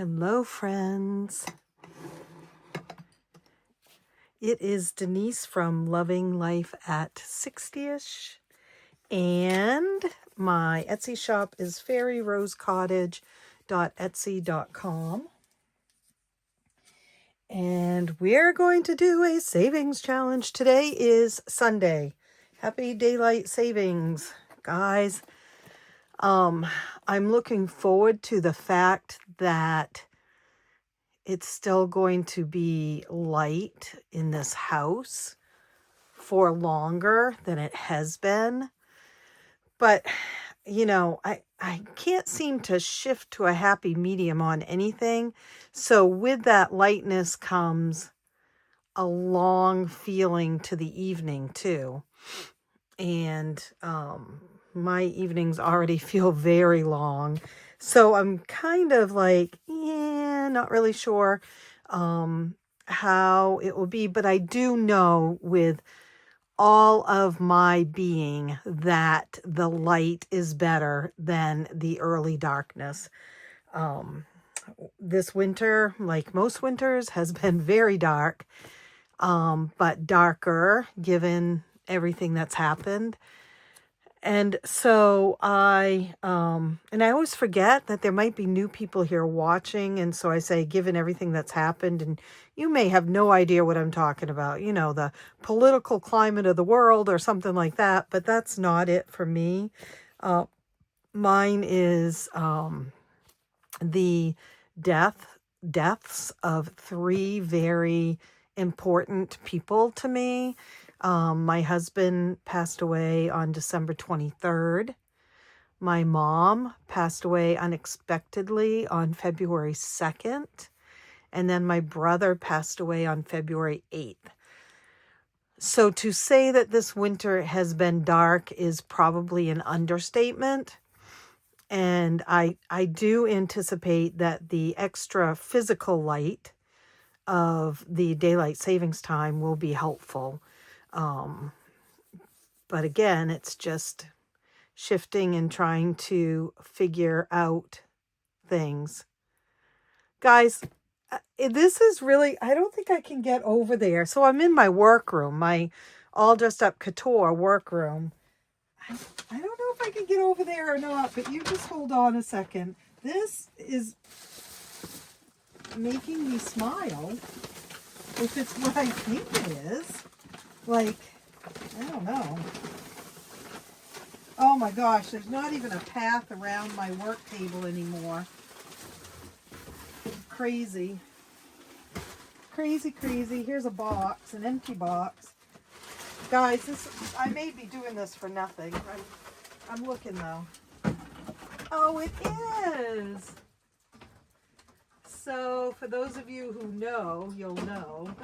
Hello, friends. It is Denise from Loving Life at 60ish, and my Etsy shop is fairyrosecottage.etsy.com. And we're going to do a savings challenge. Today is Sunday. Happy daylight savings, guys. I'm looking forward to the fact that it's still going to be light in this house for longer than it has been. But, I can't seem to shift to a happy medium on anything. So with that lightness comes a long feeling to the evening too. And my evenings already feel very long. So I'm kind of like, not really sure how it will be. But I do know with all of my being that the light is better than the early darkness. This winter, like most winters, has been very dark, but darker given everything that's happened. And so I always forget that there might be new people here watching. And so I say, given everything that's happened, and you may have no idea what I'm talking about, the political climate of the world or something like that, but that's not it for me. Mine is the deaths of three very important people to me. My husband passed away on December 23rd. My mom passed away unexpectedly on February 2nd. And then my brother passed away on February 8th. So to say that this winter has been dark is probably an understatement. And I do anticipate that the extra physical light of the daylight savings time will be helpful. But again, it's just shifting and trying to figure out things. Guys, this is really, I don't think I can get over there. So I'm in my workroom, my all dressed up couture workroom. I don't know if I can get over there or not, but you just hold on a second. This is making me smile, if it's what I think it is. Like, I don't know. Oh my gosh, there's not even a path around my work table anymore. Crazy. Crazy. Here's a box, an empty box. Guys, I may be doing this for nothing. I'm looking though. Oh, it is. So for those of you who know, you'll know.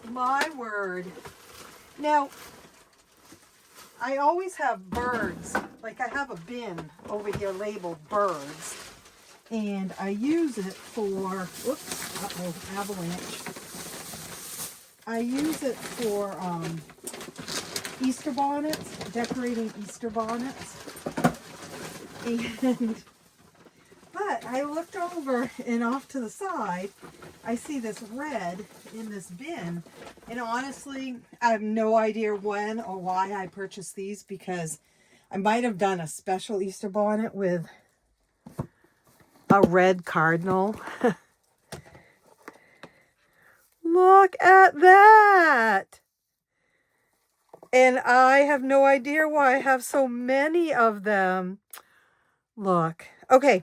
My word. Now, I always have birds. Like I have a bin over here labeled birds. And I use it for, avalanche. I use it for Easter bonnets, decorating Easter bonnets. But I looked over and off to the side, I see this red in this bin. And honestly, I have no idea when or why I purchased these, because I might have done a special Easter bonnet with a red cardinal. Look at that. And I have no idea why I have so many of them. Look. Okay.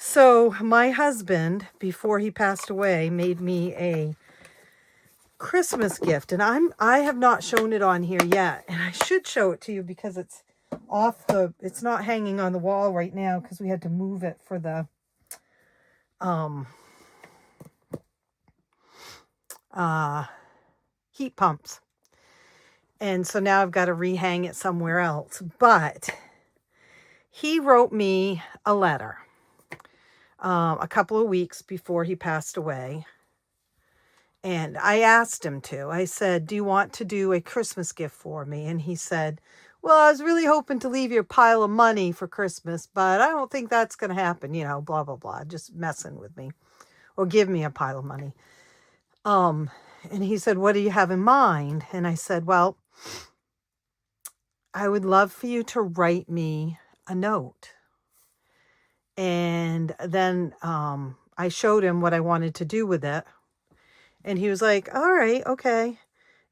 So my husband, before he passed away, made me a Christmas gift, and I have not shown it on here yet, and I should show it to you because it's it's not hanging on the wall right now because we had to move it for the heat pumps. And so now I've got to rehang it somewhere else. But he wrote me a letter a couple of weeks before he passed away. And I asked him to. I said, do you want to do a Christmas gift for me? And he said, well, I was really hoping to leave you a pile of money for Christmas, but I don't think that's going to happen, blah, blah, blah, just messing with me, or give me a pile of money. And he said, what do you have in mind? And I said, well, I would love for you to write me a note. And then I showed him what I wanted to do with it. And he was like, all right, okay.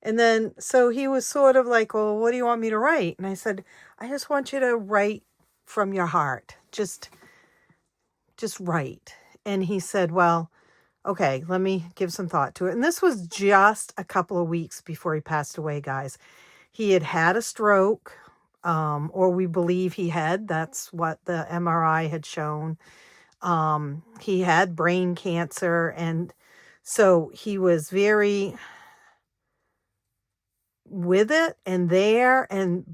And then, so he was sort of like, well, what do you want me to write? And I said, I just want you to write from your heart. Just write. And he said, well, okay, let me give some thought to it. And this was just a couple of weeks before he passed away, guys. He had had a stroke, or we believe he had. That's what the MRI had shown. He had brain cancer. And so he was very with it and there,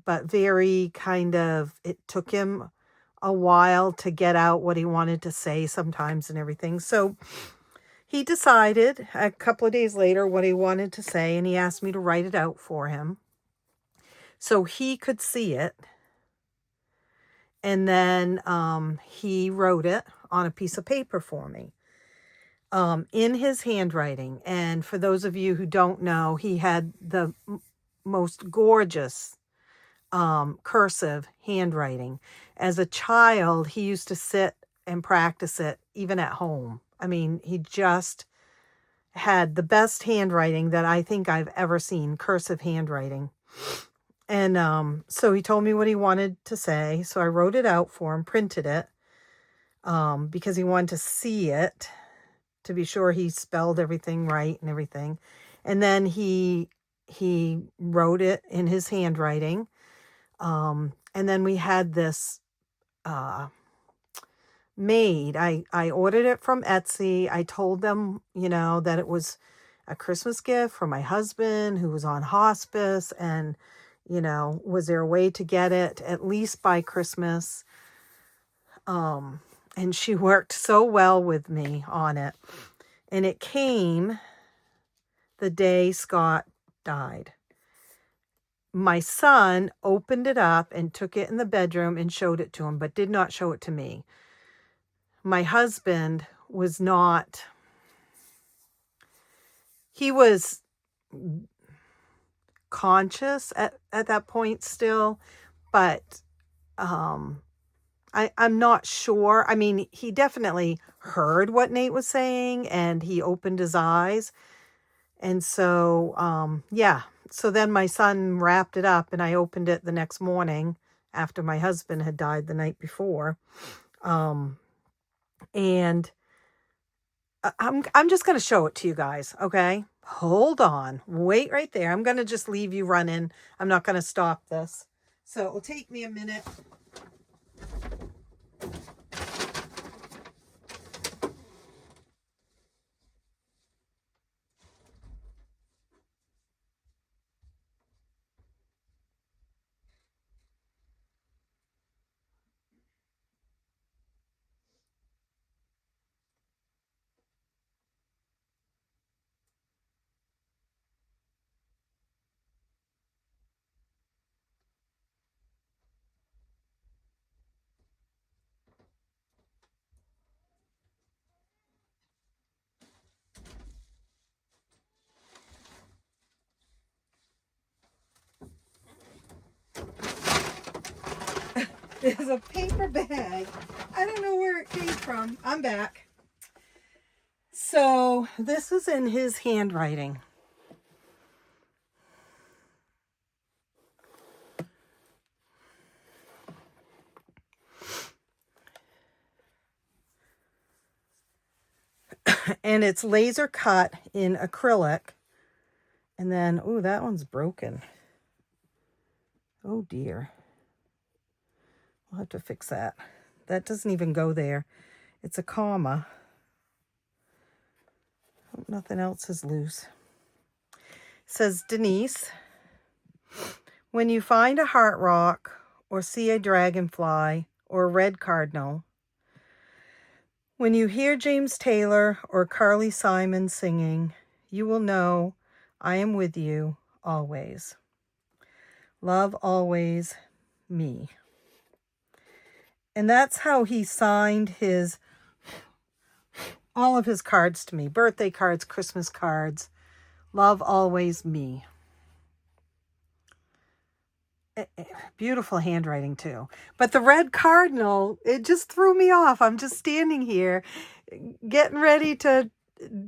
but very kind of, it took him a while to get out what he wanted to say sometimes and everything. So he decided a couple of days later what he wanted to say, and he asked me to write it out for him so he could see it. And then he wrote it on a piece of paper for me in his handwriting. And for those of you who don't know, he had the most gorgeous cursive handwriting. As a child, he used to sit and practice it even at home. I mean, he just had the best handwriting that I think I've ever seen, cursive handwriting. And so he told me what he wanted to say. So I wrote it out for him, printed it, because he wanted to see it to be sure he spelled everything right and everything. And then he wrote it in his handwriting. And then we had this made. I ordered it from Etsy. I told them, that it was a Christmas gift for my husband who was on hospice, and, was there a way to get it at least by Christmas? And she worked so well with me on it. And it came the day Scott died. My son opened it up and took it in the bedroom and showed it to him, but did not show it to me. My husband was not, he was conscious at that point still, but I'm not sure. I mean, he definitely heard what Nate was saying and he opened his eyes. And so, yeah. So then my son wrapped it up and I opened it the next morning after my husband had died the night before. And I'm just going to show it to you guys. Okay. Hold on. Wait right there. I'm going to just leave you running. I'm not going to stop this. So it will take me a minute. There's a paper bag. I don't know where it came from. I'm back. So this is in his handwriting. And it's laser cut in acrylic. And then, oh, that one's broken. Oh dear. We'll have to fix that. That doesn't even go there. It's a comma. Oh, nothing else is loose. It says, Denise, when you find a heart rock or see a dragonfly or a red cardinal, when you hear James Taylor or Carly Simon singing, you will know I am with you always. Love always, me. And that's how he signed all of his cards to me. Birthday cards, Christmas cards. Love always, me. Beautiful handwriting too. But the red cardinal, it just threw me off. I'm just standing here getting ready to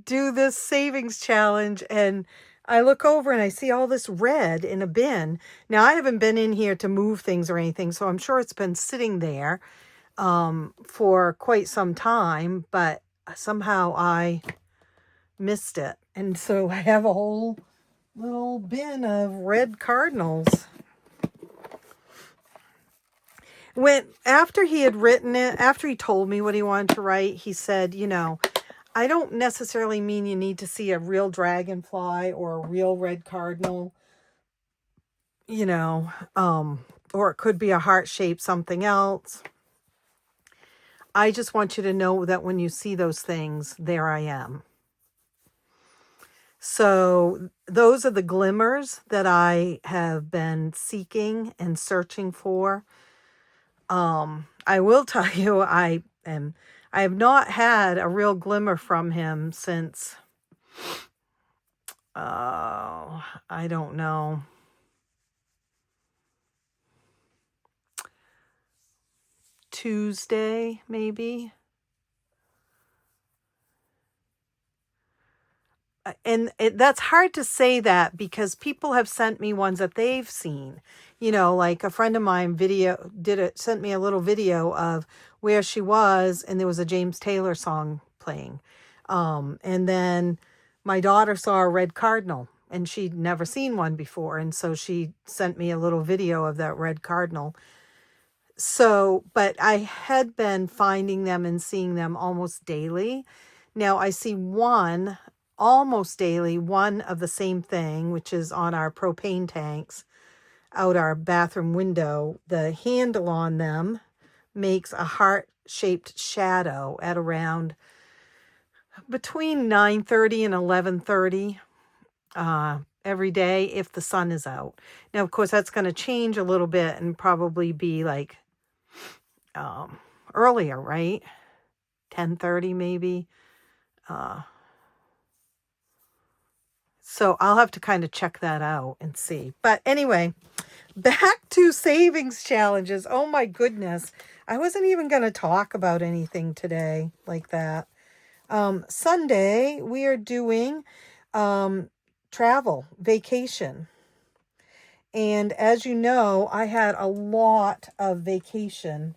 do this savings challenge, and I look over and I see all this red in a bin. Now, I haven't been in here to move things or anything, so I'm sure it's been sitting there for quite some time, but somehow I missed it. And so I have a whole little bin of red cardinals. After he had written it, after he told me what he wanted to write, he said, I don't necessarily mean you need to see a real dragonfly or a real red cardinal, or it could be a heart-shaped something else. I just want you to know that when you see those things, there I am. So those are the glimmers that I have been seeking and searching for. I will tell you, I have not had a real glimmer from him since, I don't know, Tuesday, maybe. And that's hard to say that because people have sent me ones that they've seen. Like a friend of mine sent me a little video of where she was, and there was a James Taylor song playing. And then my daughter saw a red cardinal, and she'd never seen one before. And so she sent me a little video of that red cardinal. So, but I had been finding them and seeing them almost daily. Now I see one almost daily, one of the same thing, which is on our propane tanks out our bathroom window. The handle on them makes a heart-shaped shadow at around between 9:30 and 11:30 every day if the sun is out. Now, of course, that's going to change a little bit and probably be like earlier, right? 10:30 maybe. So I'll have to kind of check that out and see. But anyway, back to savings challenges. Oh my goodness. I wasn't even going to talk about anything today like that. Sunday, we are doing travel, vacation. And as you know, I had a lot of vacation.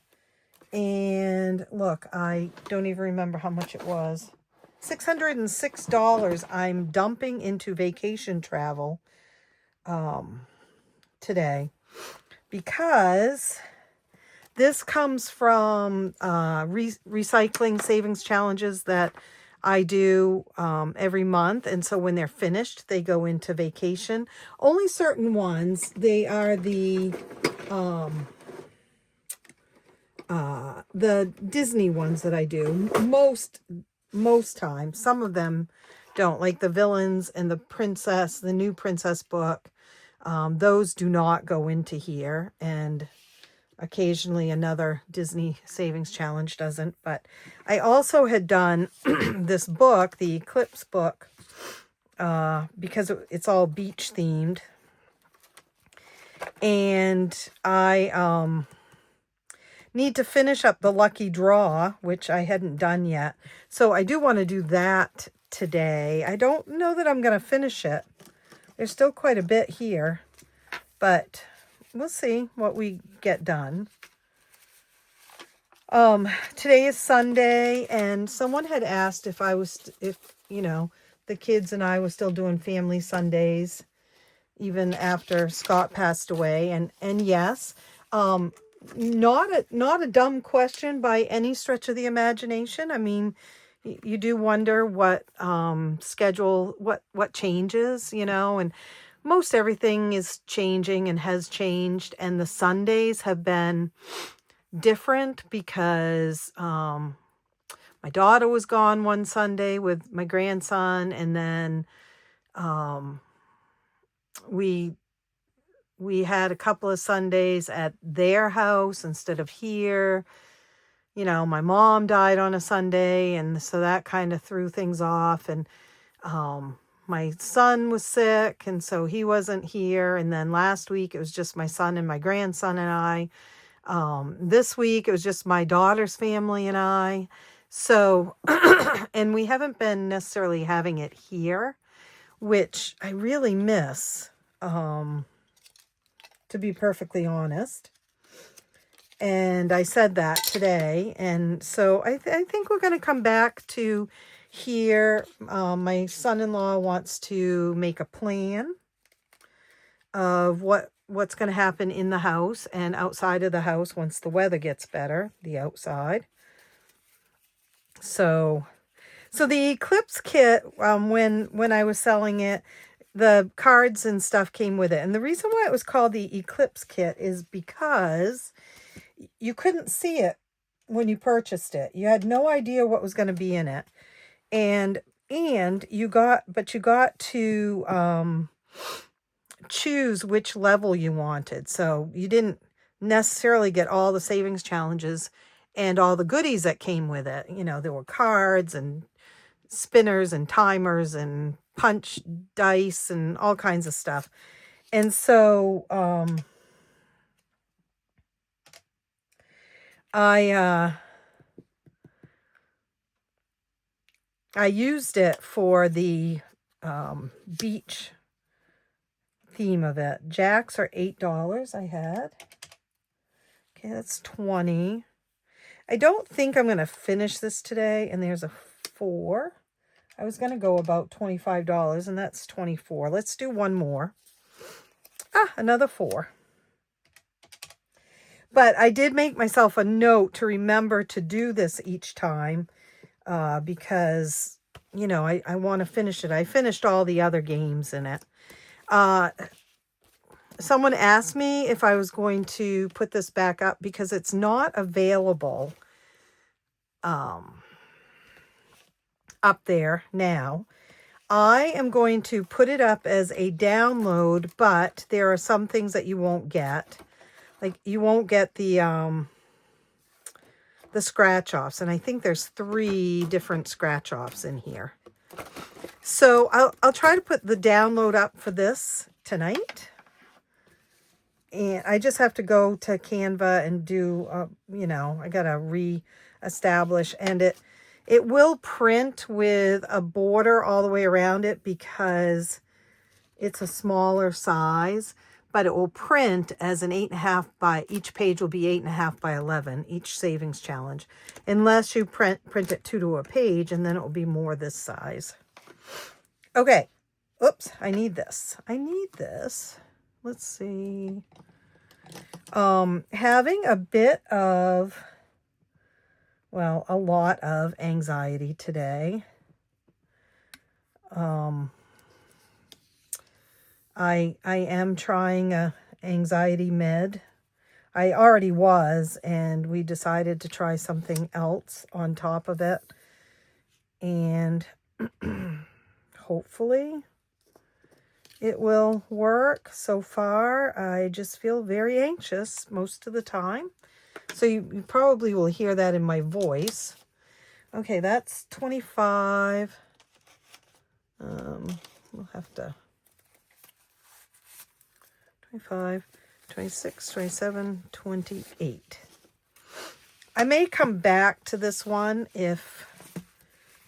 And look, I don't even remember how much it was. $606 I'm dumping into vacation travel today, because this comes from recycling savings challenges that I do every month. And so when they're finished, they go into vacation. Only certain ones. They are the Disney ones that I do most times. Some of them don't, like the villains and the new princess book. Those do not go into here, and occasionally another Disney savings challenge doesn't. But I also had done this book, the Eclipse book, because it's all beach themed. And I need to finish up the lucky draw, which I hadn't done yet. So I do want to do that today. I don't know that I'm going to finish it. There's still quite a bit here, but we'll see what we get done. Today is Sunday, and someone had asked if the kids and I were still doing family Sundays, even after Scott passed away. And yes, not a dumb question by any stretch of the imagination. I mean, you do wonder what schedule, what changes, and most everything is changing and has changed. And the Sundays have been different because my daughter was gone one Sunday with my grandson, and then we we had a couple of Sundays at their house instead of here. You know, my mom died on a Sunday, and so that kind of threw things off. And my son was sick, and so he wasn't here. And then last week it was just my son and my grandson and I. This week it was just my daughter's family and I. So, and we haven't been necessarily having it here, which I really miss, to be perfectly honest. And I said that today. And so I think we're going to come back to here. My son-in-law wants to make a plan of what's going to happen in the house and outside of the house once the weather gets better, the outside. So the Eclipse kit, when I was selling it, the cards and stuff came with it. And the reason why it was called the Eclipse kit is because you couldn't see it when you purchased it. You had no idea what was going to be in it. And you got to choose which level you wanted. So you didn't necessarily get all the savings challenges and all the goodies that came with it. You know, there were cards and spinners and timers and punch dice and all kinds of stuff. And so I used it for the beach theme of it. Jacks are $8 I had. Okay, that's 20. I don't think I'm going to finish this today, and there's a 4. I was going to go about $25, and that's 24. Let's do one more. Another 4. But I did make myself a note to remember to do this each time, because, you know, I want to finish it. I finished all the other games in it. Someone asked me if I was going to put this back up because it's not available up there now. I am going to put it up as a download, but there are some things that you won't get. Like, you won't get the scratch offs, and I think there's 3 different scratch offs in here. So I'll try to put the download up for this tonight. And I just have to go to Canva and do, you know, I got to re-establish. And it will print with a border all the way around it because it's a smaller size. But it will print as an 8.5 by, each page will be 8.5 by 11, each savings challenge. Unless you print it 2 to a page, and then it will be more this size. Okay. Oops, I need this. Let's see. Having a bit of, well, a lot of anxiety today. I am trying a anxiety med. I already was, and we decided to try something else on top of it. And hopefully it will work. So far, I just feel very anxious most of the time. So you probably will hear that in my voice. Okay, that's 25. We'll have to... 25, 26, 27, 28. I may come back to this one if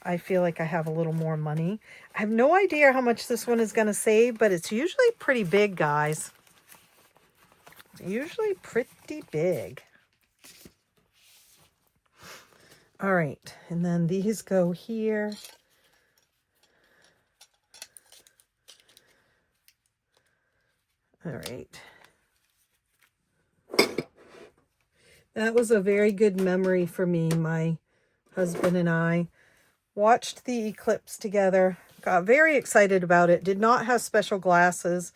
I feel like I have a little more money. I have no idea how much this one is going to save, but it's usually pretty big, guys. It's usually pretty big. All right, and then these go here. All right. That was a very good memory for me. My husband and I watched the eclipse together. Got very excited about it. Did not have special glasses.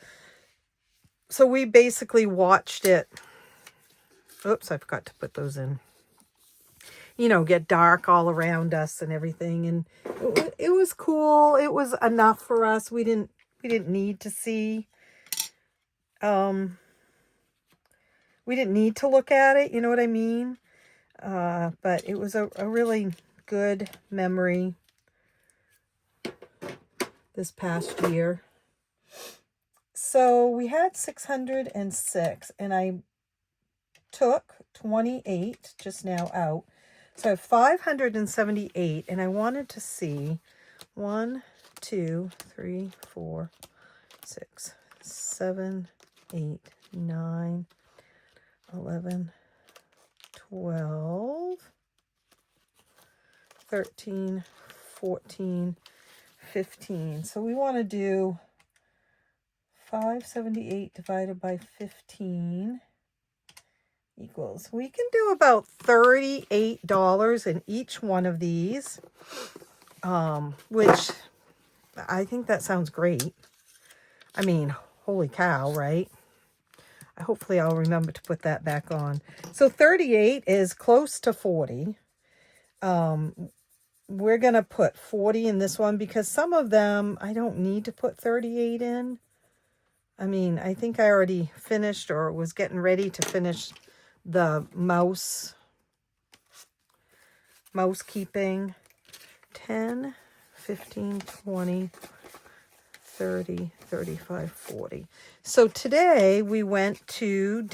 So we basically watched it. Oops, I forgot to put those in. You know, get dark all around us and everything. And it was cool. It was enough for us. We didn't need to see we didn't need to look at it, you know what I mean? But it was a really good memory this past year. So we had 606, and I took 28 just now out. So I have 578, and I wanted to see 1, 2, 3, 4, 6, 7, 8, 9, 11, 12, 13, 14, 15. So we want to do 578 divided by 15 equals, we can do about $38 in each one of these, which I think that sounds great. I mean, holy cow, right? Hopefully I'll remember to put that back on. So 38 is close to 40. We're going to put 40 in this one because some of them I don't need to put 38 in. I mean, I think I already finished or was getting ready to finish the mouse keeping. 10, 15, 20, 30, 35, 40. So today we went to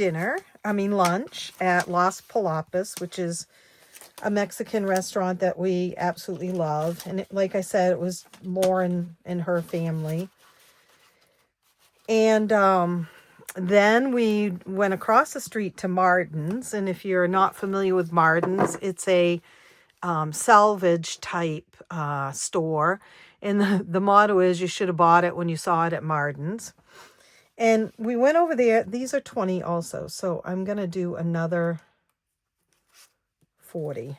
lunch at Las Palapas, which is a Mexican restaurant that we absolutely love. And like I said, it was Lauren and her family. And then we went across the street to Martin's. And if you're not familiar with Martin's, it's a salvage type store. And the motto is you should have bought it when you saw it at Martin's. And we went over there. These are 20 also. So I'm going to do another 40.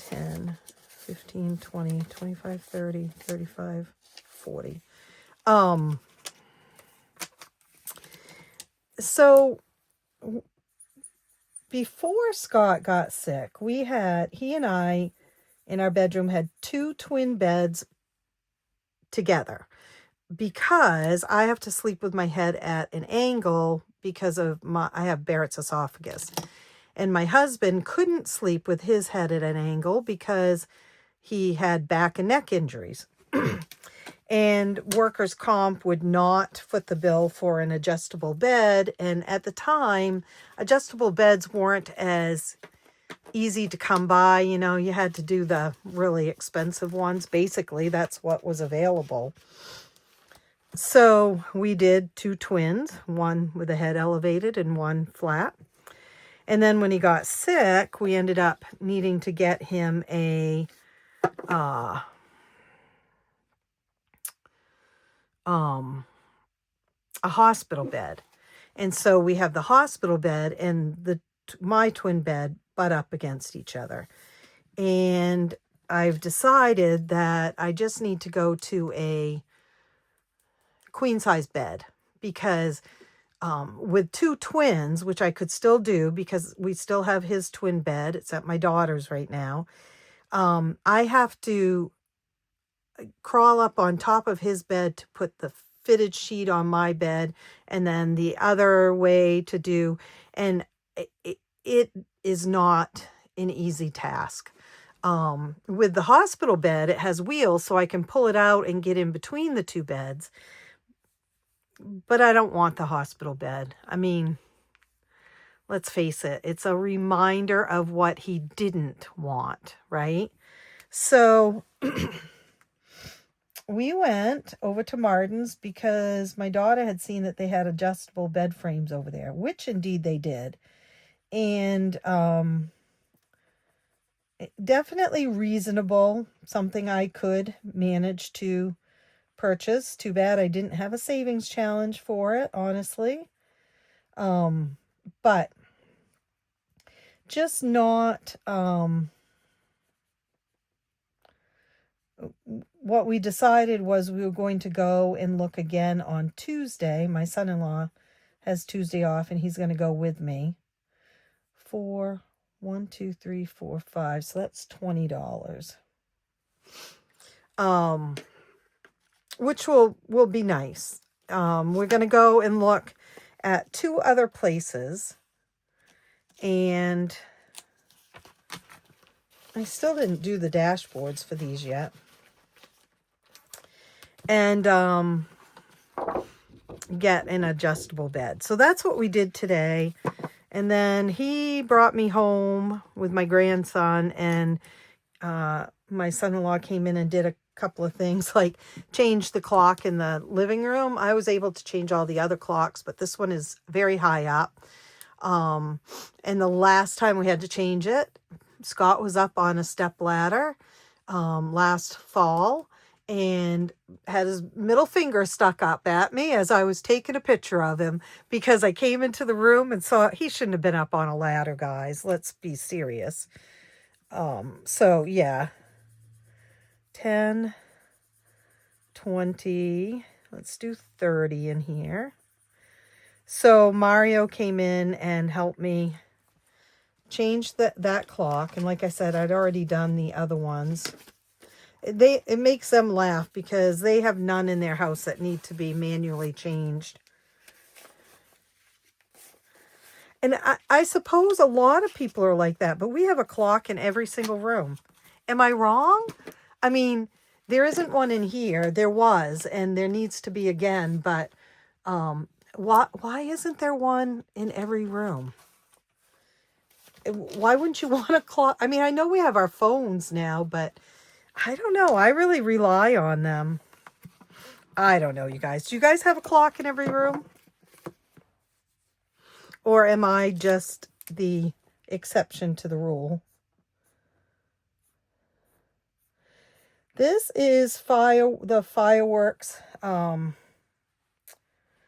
10, 15, 20, 25, 30, 35, 40. So before Scott got sick, he and I in our bedroom had 2 twin beds together because I have to sleep with my head at an angle because of I have Barrett's esophagus. And my husband couldn't sleep with his head at an angle because he had back and neck injuries. And workers' comp would not foot the bill for an adjustable bed. And at the time, adjustable beds weren't as easy to come by. You know, you had to do the really expensive ones. Basically, that's what was available. So we did 2 twins, one with the head elevated and one flat. And then when he got sick, we ended up needing to get him a hospital bed. And so we have the hospital bed and my twin bed butt up against each other. And I've decided that I just need to go to a queen size bed because with 2 twins, which I could still do because we still have his twin bed. It's at my daughter's right now. I have to crawl up on top of his bed to put the fitted sheet on my bed, and then the other way to do, and it is not an easy task. With the hospital bed, it has wheels, so I can pull it out and get in between the 2 beds. But I don't want the hospital bed. I mean, let's face it, it's a reminder of what he didn't want, right? So we went over to Martin's because my daughter had seen that they had adjustable bed frames over there, which indeed they did. And definitely reasonable, something I could manage to purchase. Too bad I didn't have a savings challenge for it, honestly. But just not what we decided was we were going to go and look again on Tuesday. My son-in-law has Tuesday off and he's going to go with me. 1, 2, 3, 4, 5. So that's $20. Which will be nice. We're going to go and look at 2 other places, and I still didn't do the dashboards for these yet. And get an adjustable bed. So that's what we did today. And then he brought me home with my grandson, and my son-in-law came in and did a couple of things, like change the clock in the living room. I was able to change all the other clocks, but this one is very high up. And the last time we had to change it, Scott was up on a step ladder last fall and had his middle finger stuck up at me as I was taking a picture of him, because I came into the room and saw he shouldn't have been up on a ladder, guys. Let's be serious. So yeah, 10, 20, let's do 30 in here. So Mario came in and helped me change that clock. And like I said, I'd already done the other ones. It makes them laugh because they have none in their house that need to be manually changed. And I suppose a lot of people are like that, but we have a clock in every single room. Am I wrong? I mean, there isn't one in here. There was, and there needs to be again, but why isn't there one in every room? Why wouldn't you want a clock? I mean, I know we have our phones now, but I don't know. I really rely on them. I don't know, you guys. Do you guys have a clock in every room? Or am I just the exception to the rule? This is the fireworks. No,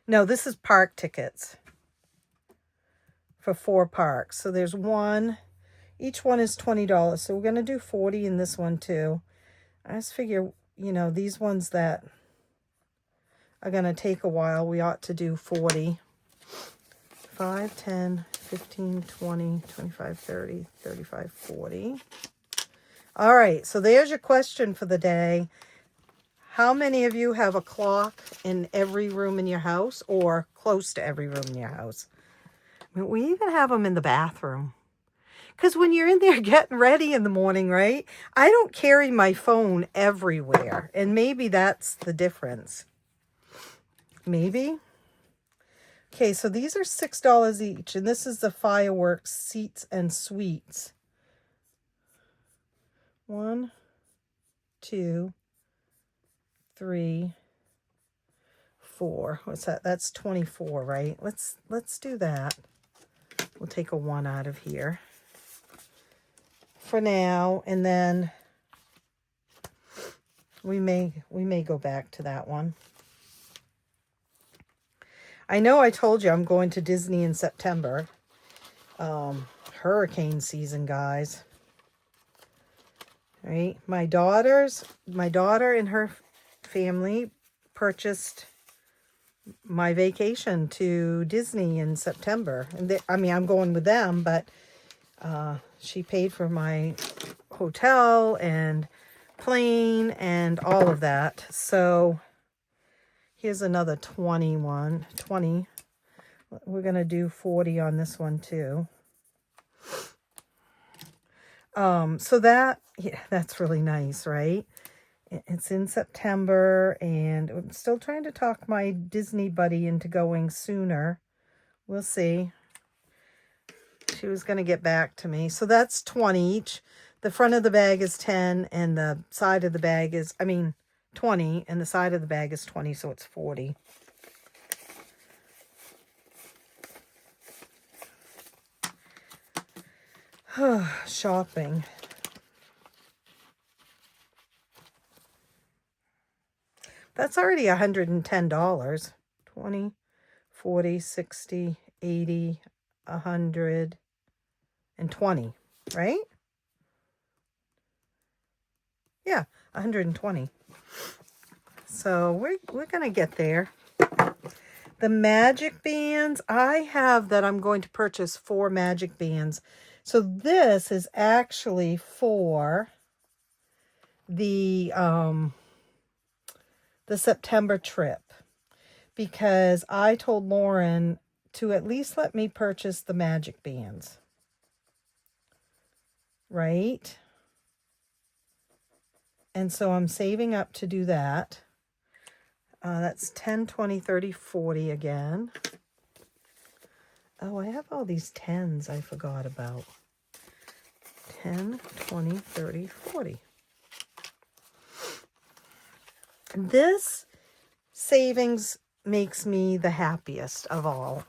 this is park tickets for 4 parks. So there's one. Each one is $20. So we're going to do 40 in this one too. I just figure, these ones that are going to take a while, we ought to do 40. 5, 10, 15, 20, 25, 30, 35, 40. All right, so there's your question for the day. How many of you have a clock in every room in your house, or close to every room in your house? I mean, we even have them in the bathroom. Because when you're in there getting ready in the morning, right? I don't carry my phone everywhere. And maybe that's the difference. Maybe. Okay, so these are $6 each. And this is the fireworks seats and suites. 1, 2, 3, 4. What's that? That's 24, right? Let's do that. We'll take a 1 out of here for now, and then we may go back to that one. I know I told you I'm going to Disney in September. Hurricane season, guys. Right? My daughter and her family purchased my vacation to Disney in September. And I'm going with them, but she paid for my hotel and plane and all of that. So here's another 20. We're going to do 40 on this one too. So that's really nice, right? It's in September, and I'm still trying to talk my Disney buddy into going sooner. We'll see. She was going to get back to me. So that's 20 each. The front of the bag is 10, and the side of the bag is, 20, and the side of the bag is 20, so it's 40. Shopping. That's already $110. 20, 40, 60, 80, 120, right? Yeah, 120. So we're going to get there. The magic bands, I have that I'm going to purchase 4 magic bands. So this is actually for the September trip, because I told Lauren to at least let me purchase the magic bands. Right? And so I'm saving up to do that. That's 10, 20, 30, 40 again. Oh, I have all these 10s I forgot about. 10, 20, 30, 40. This savings makes me the happiest of all.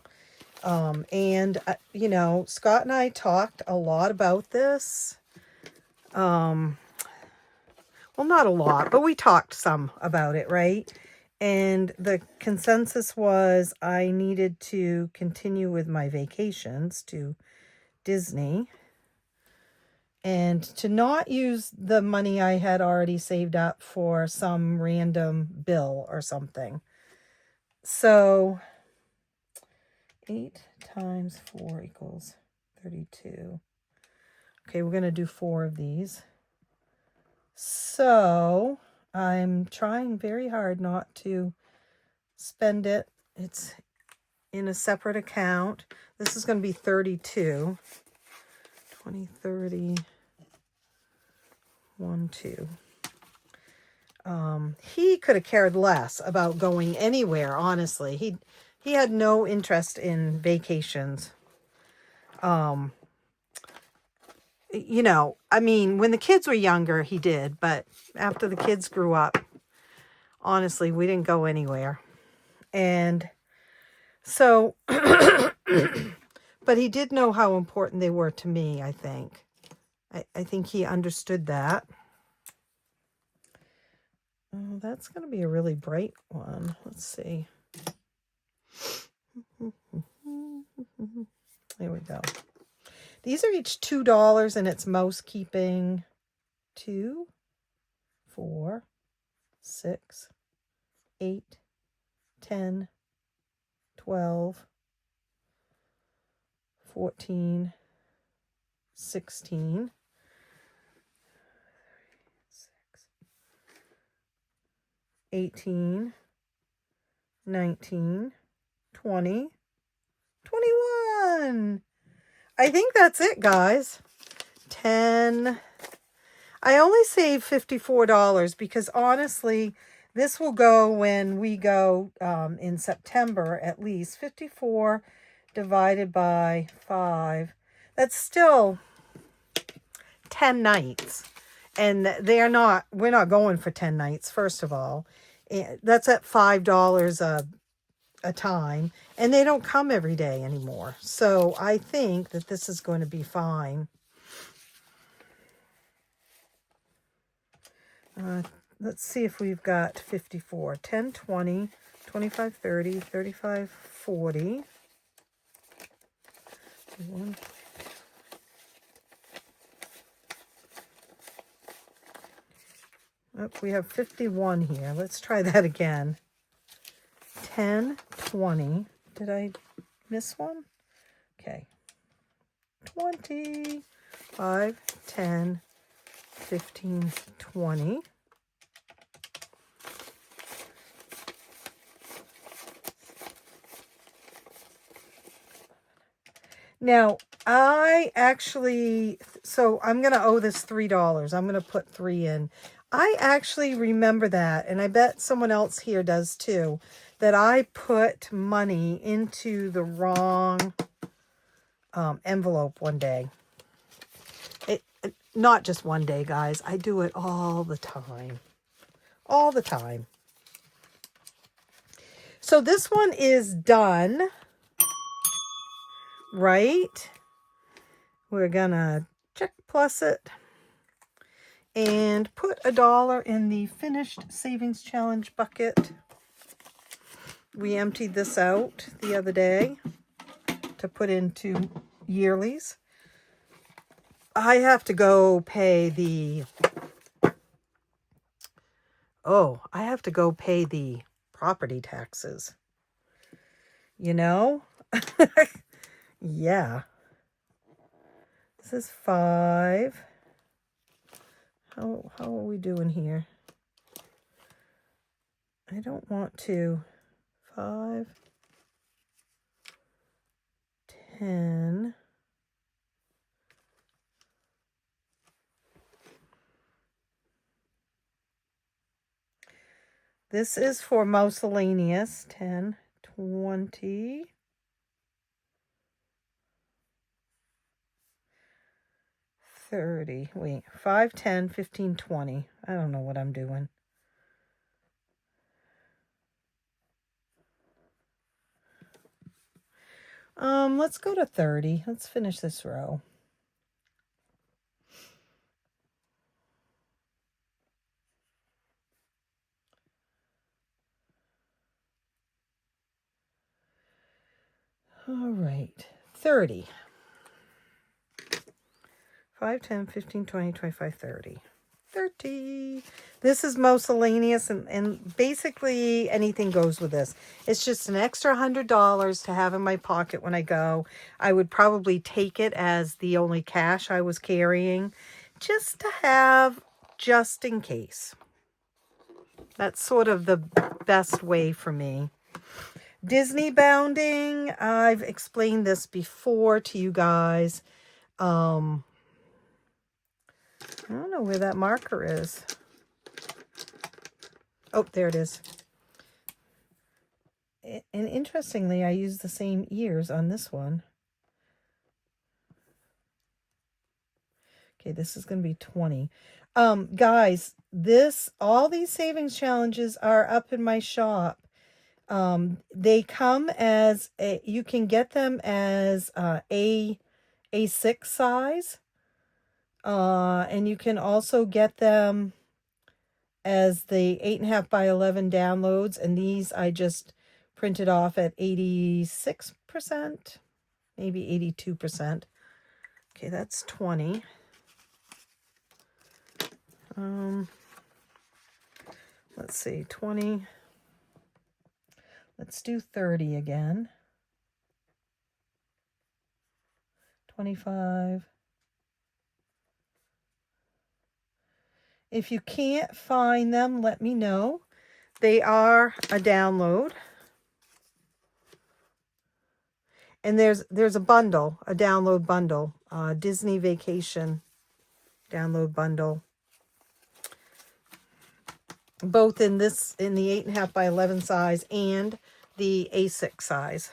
You know, Scott and I talked a lot about this. Well, not a lot, but we talked some about it, right? And the consensus was I needed to continue with my vacations to Disney and to not use the money I had already saved up for some random bill or something. So 8 times 4 equals 32. Okay, we're going to do 4 of these. So I'm trying very hard not to spend it. It's in a separate account. This is going to be 32. 20, 30, 1, 2. He could have cared less about going anywhere, honestly. He had no interest in vacations. You know, I mean, when the kids were younger, he did, but after the kids grew up, honestly, we didn't go anywhere. And so, but he did know how important they were to me, I think. I think he understood that. Oh, that's going to be a really bright one. Let's see. There we go. These are each $2, and it's mouse keeping 2, 4, 6, 8, 10, 12, 14, 16, 18, 19, 20, 21. I think that's it, guys. 10. I only saved $54 because honestly, this will go when we go in September at least. 54 divided by 5. That's still 10 nights. And we're not going for 10 nights, first of all. That's at $5 a time. And they don't come every day anymore. So I think that this is going to be fine. Let's see if we've got 54. 10, 20, 25, 30, 35, 40. 1. Oh, we have 51 here. Let's try that again. 10, 20. Did I miss one? Okay. 20, 5, 10, 15, 20. Now, I'm going to owe this $3. I'm going to put 3 in. I actually remember that, and I bet someone else here does too, that I put money into the wrong envelope one day. Not just one day, guys. I do it all the time. All the time. So this one is done. Right? We're gonna check plus it and put $1 in the finished savings challenge bucket. We emptied this out the other day to put into yearlies. I have to go pay the property taxes. You know? Yeah. This is 5. How are we doing here? I don't want to. 5. 10. This is for miscellaneous. 10, 20. 30. Wait, 5, 10, 15, 20. I don't know what I'm doing. Let's go to 30. Let's finish this row. All right, 30. 5, 10, 15, 20, 25, 30. 30. This is miscellaneous, and basically anything goes with this. It's just an extra $100 to have in my pocket when I go. I would probably take it as the only cash I was carrying, just to have, just in case. That's sort of the best way for me. Disney bounding, I've explained this before to you guys. I don't know where that marker is. Oh, there it is. And interestingly, I use the same ears on this one. Okay, this is going to be 20. Guys, all these savings challenges are up in my shop. They come as you can get them as A6 size. And you can also get them as the 8.5 by 11 downloads. And these I just printed off at 86%, maybe 82%. Okay, that's 20. Let's see, 20. Let's do 30 again. 25. If you can't find them, let me know. They are a download. And there's a bundle, a download bundle, Disney Vacation download bundle. Both in the 8.5 by 11 size and the A6 size.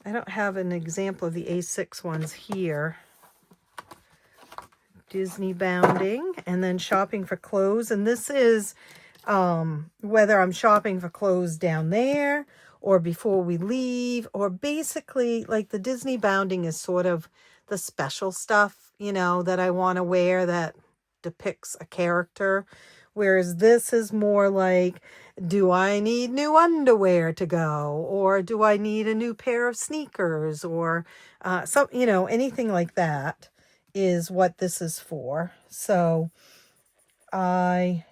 I don't have an example of the A6 ones here. Disney bounding, and then shopping for clothes. And this is whether I'm shopping for clothes down there or before we leave, or basically like the Disney bounding is sort of the special stuff, that I want to wear that depicts a character. Whereas this is more like, do I need new underwear to go? Or do I need a new pair of sneakers? Or anything like that is what this is for. So I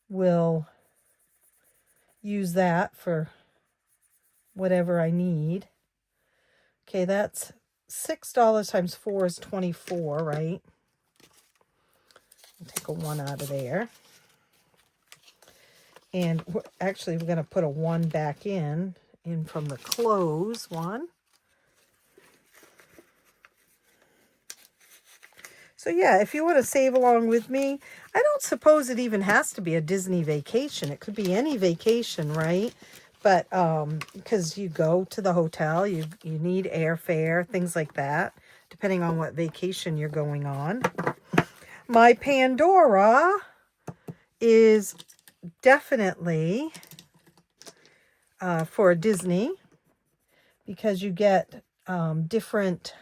will use that for whatever I need. Okay, that's $6 times 4 is 24, right? I'll take a 1 out of there. And we're going to put a 1 back in from the clothes one. So yeah, if you want to save along with me, I don't suppose it even has to be a Disney vacation. It could be any vacation, right? But because you go to the hotel, you need airfare, things like that, depending on what vacation you're going on. My Pandora is definitely for Disney, because you get different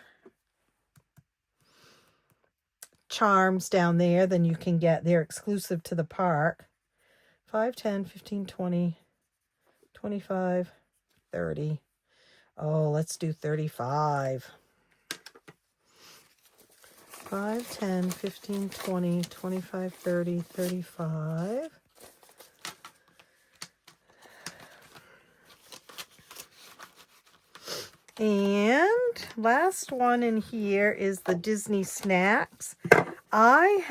charms down there than you can get. They're exclusive to the park. 5, 10, 15, 20, 25, 30. Oh, let's do 35. 5, 10, 15, 20, 25, 30, 35. And last one in here is the Disney snacks. I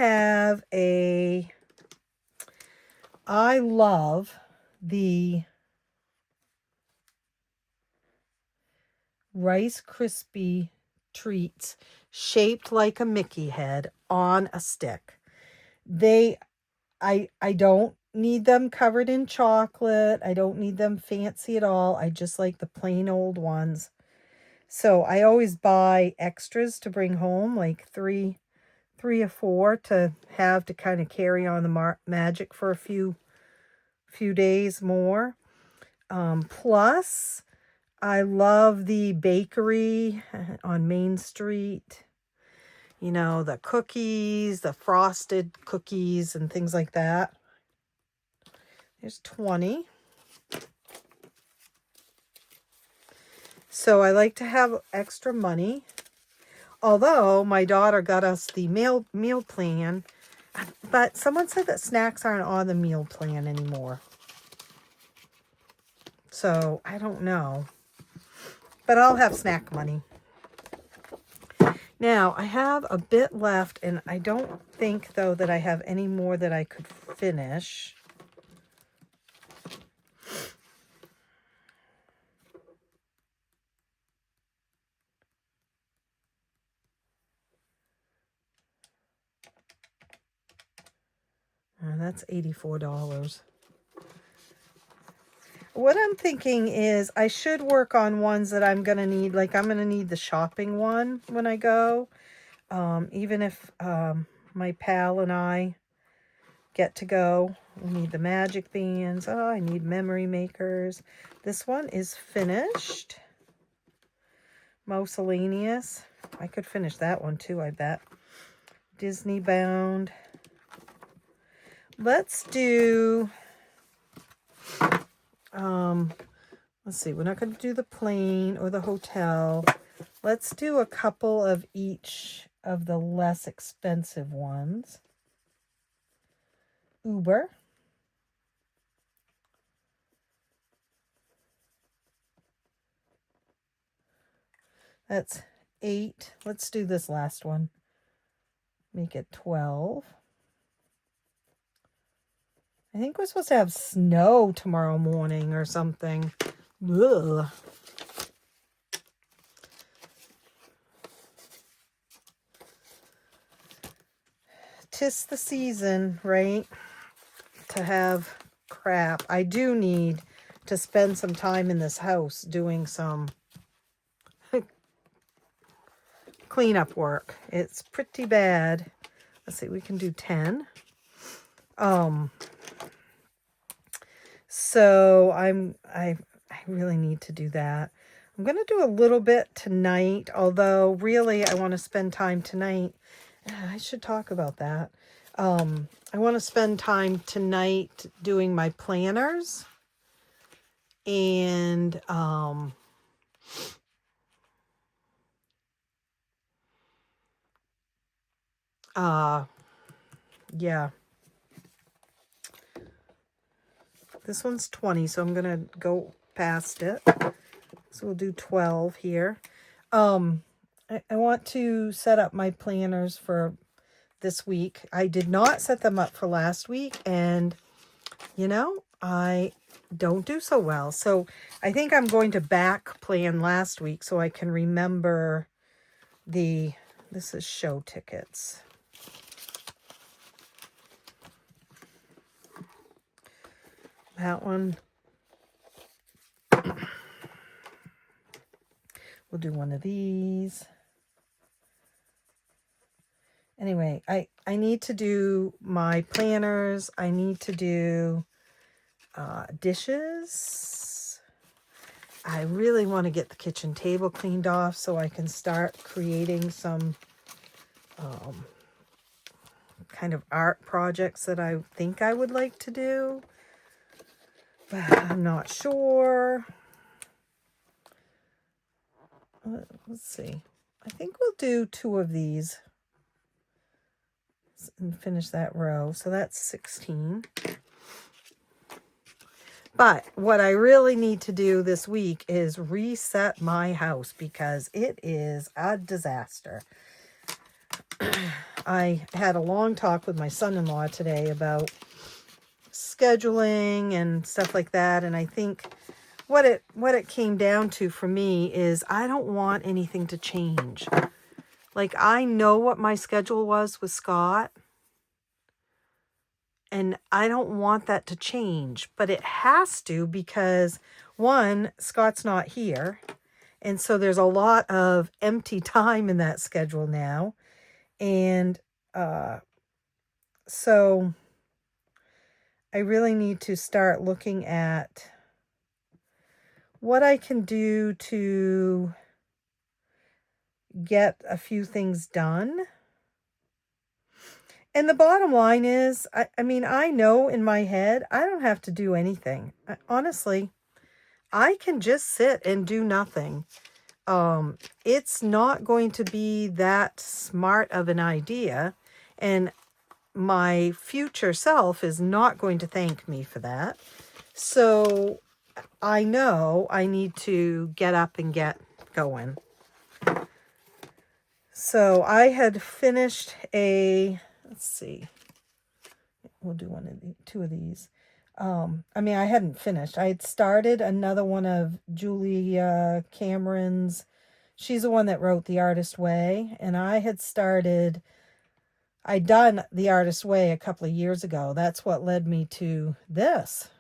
love the Rice Krispie treats shaped like a Mickey head on a stick. I don't need them covered in chocolate. I don't need them fancy at all. I just like the plain old ones. So I always buy extras to bring home, like three or four to have to kind of carry on the magic for a few days more. Plus, I love the bakery on Main Street. You know, the cookies, the frosted cookies and things like that. There's 20. So I like to have extra money. Although my daughter got us the meal plan, but someone said that snacks aren't on the meal plan anymore. So I don't know. But I'll have snack money. Now, I have a bit left, and I don't think, though, that I have any more that I could finish. That's $84. What I'm thinking is I should work on ones that I'm going to need. Like, I'm going to need the shopping one when I go. Even if my pal and I get to go. We need the magic bands. Oh, I need memory makers. This one is finished. Miscellaneous. I could finish that one too, I bet. Disney bound. Let's do, let's see, we're not going to do the plane or the hotel. Let's do a couple of each of the less expensive ones. Uber. That's 8. Let's do this last one. Make it 12. I think we're supposed to have snow tomorrow morning or something. Ugh. Tis the season, right? To have crap. I do need to spend some time in this house doing some cleanup work. It's pretty bad. Let's see, we can do 10. So I really need to do that. I'm going to do a little bit tonight, although really I want to spend time tonight. I should talk about that. I want to spend time tonight doing my planners and yeah. This one's 20, so I'm going to go past it. So we'll do 12 here. I want to set up my planners for this week. I did not set them up for last week, and, you know, I don't do so well. So I think I'm going to back plan last week so I can remember this is show tickets. That one. We'll do one of these. Anyway, I need to do my planners. I need to do dishes. I really want to get the kitchen table cleaned off so I can start creating some kind of art projects that I think I would like to do. But I'm not sure. Let's see. I think we'll do 2 of these and finish that row. So that's 16. But what I really need to do this week is reset my house because it is a disaster. I had a long talk with my son-in-law today about scheduling and stuff like that. And I think what it came down to for me is I don't want anything to change. Like, I know what my schedule was with Scott, and I don't want that to change, but it has to because, one, Scott's not here, and so there's a lot of empty time in that schedule now, and so I really need to start looking at what I can do to get a few things done. And the bottom line is, I mean, I know in my head, I don't have to do anything. Honestly, I can just sit and do nothing. It's not going to be that smart of an idea. And my future self is not going to thank me for that. So I know I need to get up and get going. So I had finished let's see, we'll do two of these. I mean, I hadn't finished. I had started another one of Julia Cameron's. She's the one that wrote The Artist Way. And I'd done The Artist Way a couple of years ago. That's what led me to this.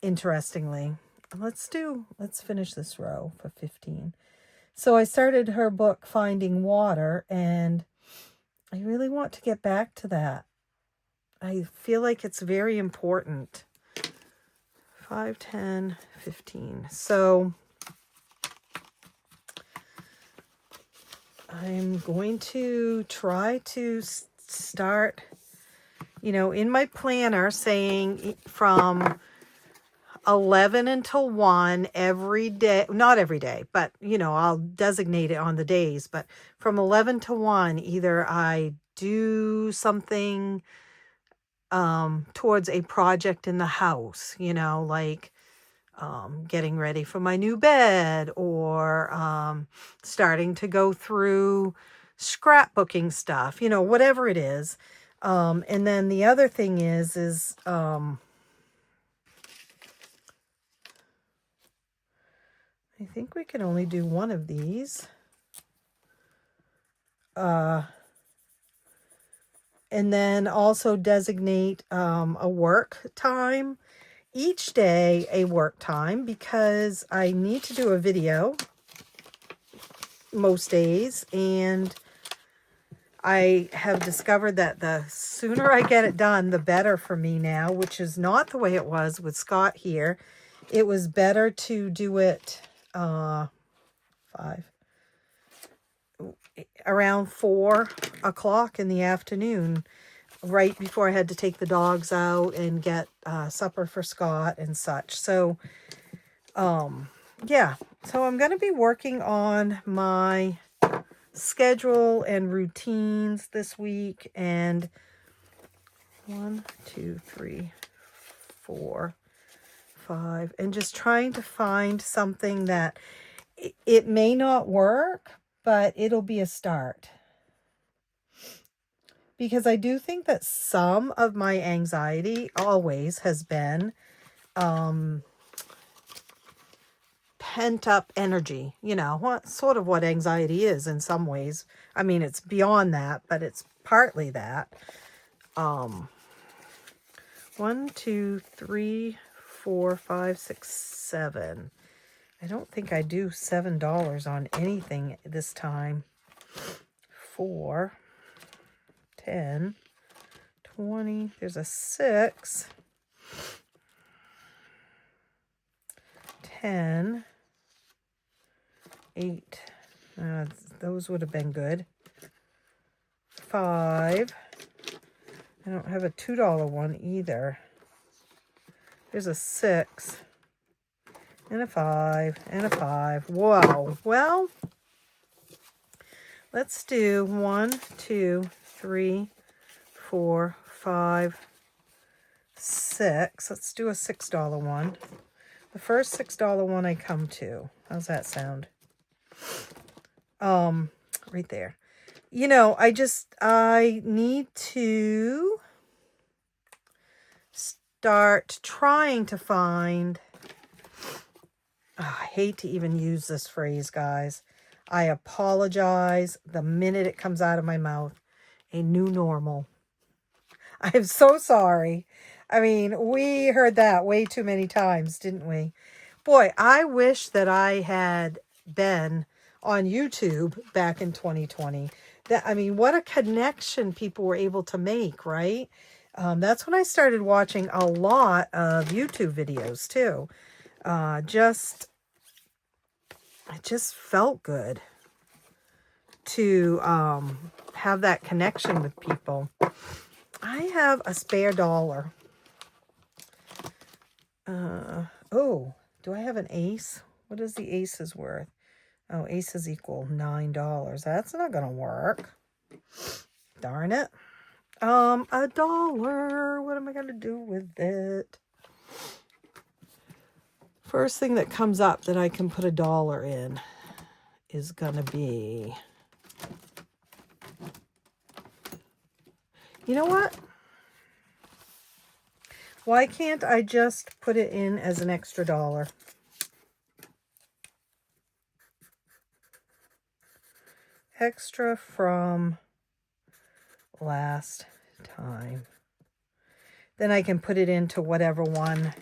Interestingly, let's finish this row for 15. So I started her book, Finding Water, and I really want to get back to that. I feel like it's very important. 5, 10, 15. So I'm going to try to start, in my planner saying from 11 until 1 every day. Not every day, but, I'll designate it on the days. But from 11 to 1, either I do something towards a project in the house, like getting ready for my new bed, or starting to go through scrapbooking stuff, whatever it is. And then the other thing is I think we can only do one of these. And then also designate a work time. Each day a work time, because I need to do a video most days. And I have discovered that the sooner I get it done, the better for me now, which is not the way it was with Scott here. It was better to do it around 4 o'clock in the afternoon, right before I had to take the dogs out and get supper for Scott and such. So, yeah. So I'm going to be working on my schedule and routines this week. And 1, 2, 3, 4, 5. And just trying to find something that it may not work, but it'll be a start. Because I do think that some of my anxiety always has been pent up energy, sort of what anxiety is in some ways. I mean, it's beyond that, but it's partly that. 1, 2, 3, 4, 5, 6, 7. I don't think I do $7 on anything this time. 4, 10, 20. There's a 6. 10, 8. Those would have been good. 5. I don't have a $2 one either. There's a 6. And a 5. And a 5. Whoa. Well, let's do 1, 2, 3, 4, 5, 6. Let's do a $6 one. The first $6 one I come to. How's that sound? Right there. I need to start trying to find I hate to even use this phrase, guys. I apologize the minute it comes out of my mouth. A new normal. I'm so sorry. I mean, we heard that way too many times, didn't we? Boy, I wish that I had been on YouTube back in 2020. I mean, what a connection people were able to make, right? That's when I started watching a lot of YouTube videos too. It just felt good to have that connection with people. I have a spare dollar. Oh, do I have an ace? What is the aces worth? Oh, aces equal $9. That's not gonna work. Darn it. A dollar. What am I gonna do with it? First thing that comes up that I can put a dollar in is gonna be... You know what? Why can't I just put it in as an extra dollar? Extra from last time. Then I can put it into whatever one,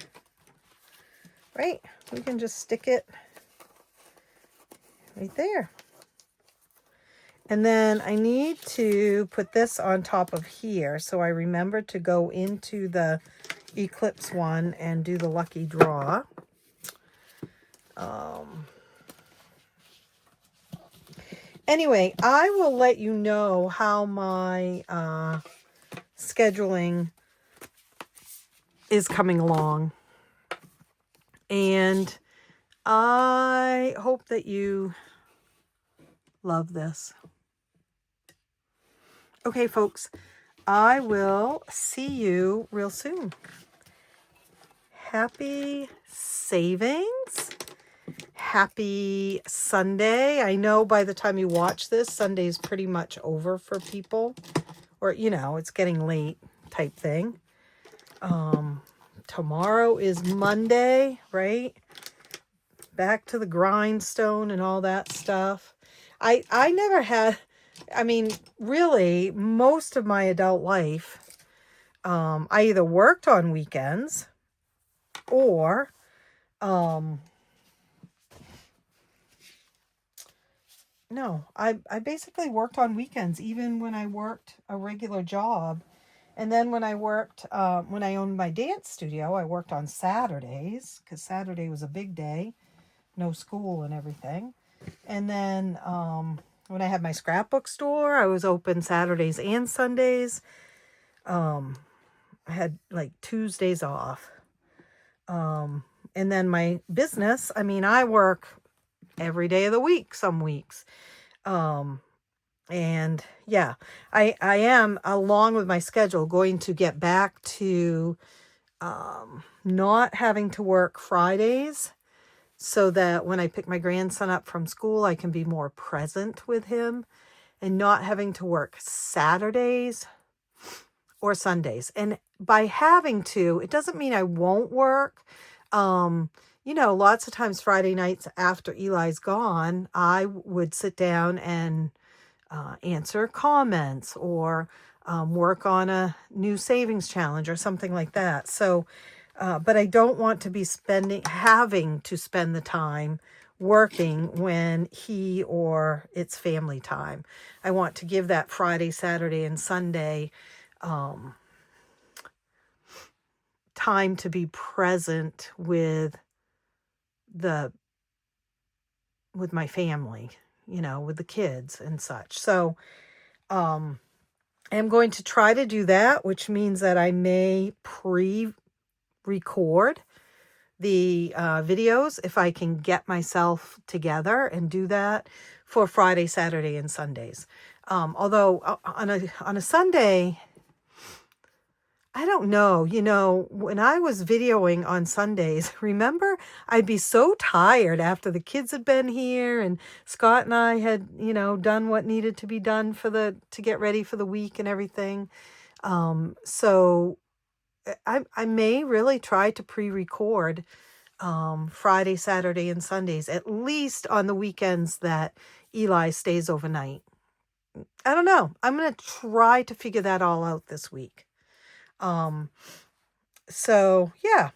right? We can just stick it right there. And then I need to put this on top of here. So I remember to go into the Eclipse one and do the lucky draw. Anyway, I will let you know how my scheduling is coming along. And I hope that you love this. Okay, folks, I will see you real soon. Happy savings. Happy Sunday. I know by the time you watch this, Sunday is pretty much over for people. Or, you know, it's getting late type thing. Tomorrow is Monday, right? Back to the grindstone and all that stuff. I never had, I mean, really, most of my adult life, I either worked on weekends or, no, I basically worked on weekends, even when I worked a regular job. And then when I worked, when I owned my dance studio, I worked on Saturdays, because Saturday was a big day, no school and everything. And then when I had my scrapbook store, I was open Saturdays and Sundays. I had like Tuesdays off. And then my business, I mean, I work every day of the week, some weeks. And yeah, I am, along with my schedule, going to get back to not having to work Fridays, so that when I pick my grandson up from school, I can be more present with him, and not having to work Saturdays or Sundays. And by having to, it doesn't mean I won't work. You know, lots of times Friday nights after Eli's gone, I would sit down and answer comments or work on a new savings challenge or something like that. So, but I don't want to be having to spend the time working when he or it's family time. I want to give that Friday, Saturday, and Sunday time to be present with my family, you know, with the kids and such. So I'm going to try to do that, which means that I may pre-record the videos if I can get myself together and do that for Friday, Saturday, and Sundays. Although on a Sunday, I don't know, you know, when I was videoing on Sundays, remember, I'd be so tired after the kids had been here and Scott and I had, you know, done what needed to be done to get ready for the week and everything. So I may really try to pre-record Friday, Saturday, and Sundays, at least on the weekends that Eli stays overnight. I don't know. I'm going to try to figure that all out this week. So yeah,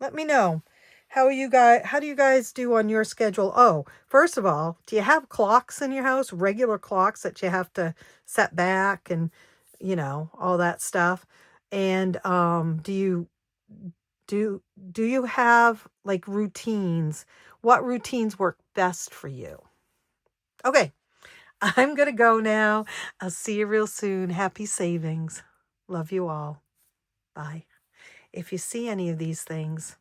let me know. How do you guys do on your schedule? Oh, first of all, do you have clocks in your house, regular clocks that you have to set back and, all that stuff? And do you have like routines? What routines work best for you? Okay, I'm going to go now. I'll see you real soon. Happy savings. Love you all. Bye. If you see any of these things,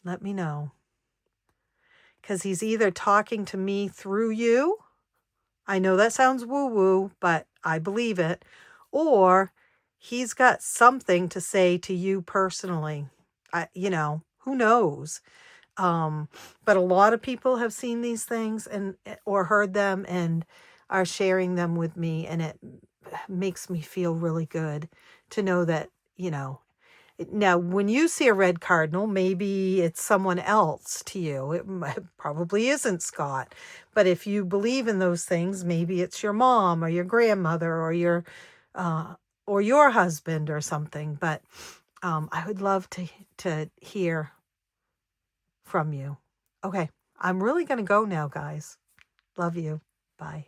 let me know. Because he's either talking to me through you. I know that sounds woo-woo, but I believe it. Or he's got something to say to you personally. Who knows? But a lot of people have seen these things or heard them and are sharing them with me, and it makes me feel really good to know that, now when you see a red cardinal, maybe it's someone else to you. It probably isn't Scott. But if you believe in those things, maybe it's your mom or your grandmother or your husband or something. But I would love to hear from you. Okay, I'm really going to go now, guys. Love you. Bye.